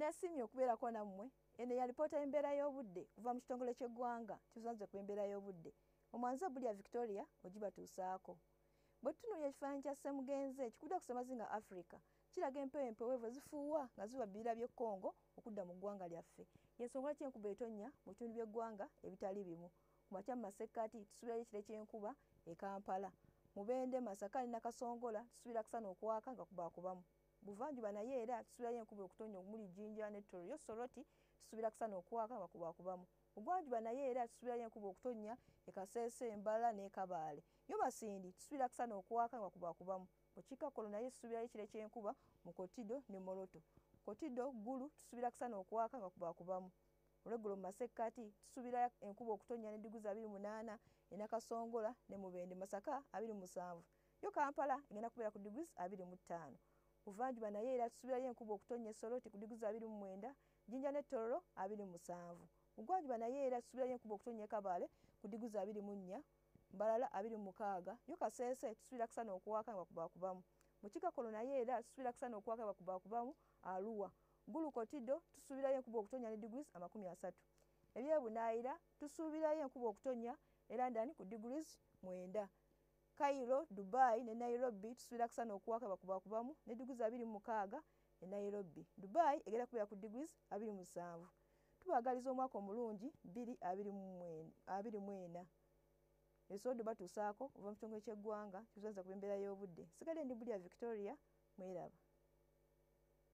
Nesimye okubeerako nammwe. Eno ya lipoota y'embeera y'obudde kuva mu kitongole ky'eggwanga kisanze ku embeera y'obudde. Omwanza Bulya Victoria ogibatuusaako. Bwe tutunuulira ekifaananyi kya Ssemugenzi ekikudde ku ssemazinga Africa kiraga empewo empeweevu ezifuuwa nga ziva bibira by'e Congo okudda mu ggwanga lyaffe. Y'ensonga lwaki enkuba etonnya mu bitundu by'eggwanga ebitali bimu. Ku makya mu masekkati tusuubirayo ekire ky'enkuba e Kampala. Mubende, Masaka ne Nakasongola tusuubira kusana okwaka nga kubaakubamu. Buvanjuba naye era tusuubirayo enkuba okutonnya omuli Jinja ne Tororo. Yo Soroti tusuubira kusana okwaka nga kubaakubamu. Bugwanjuba naye era tusuubirayo enkuba okutonnya e Kasese, Mbala ne Kabaale. Yo Masindi tusuubira kusana okwaka nga kubaakubamu. Bukiikakkono naye tusuubirayo ekire ky'enkuba mu Kotido ne Moroto. Kotido, Gulu tusuubira kusana okwaka nga kubaakubamu. Olweggulo mu masekkati tusuubira enkuba okutonnya ne digrii 28 e Nakasongola ne Mubende. Masaka 27. Yo Kampala egenda kubeera ku digrii 25. Buvanjuba naye era tusuubirayo enkuba okutonnya e Soroti ku digrii 29, Jinja ne Tororo 27. Bugwanjuba naye era tusuubirayo enkuba okutonnya e Kabaale ku digrii 24, Mbalala 26. Yo Kasese tusuubira kusana okwaka nga kubaakubamu. Bukiikakkono naye era tusuubira kusana okwaka nga kubaakubamu Arua. Gulu Kotido tusuubirayo enkuba okutonnya ne digrii 30. Ebyebunaayira tusuubirayo enkuba okutonnya e London ku digrii 9. Cairo, Dubai ne Nairobi tusuubira kusana okwaka nga kubaakubamu ne digrii 26 e Nairobi. Dubai egenda kubeera ku digrii 27. Tubaagaliza omwaka omulungi 2024. Ebisobodde batuusaako okuva mu kitongole ky'eggwanga kibuzaza ku embeera y'obudde. Sigadde ndi Bulya Victoria, mweraba.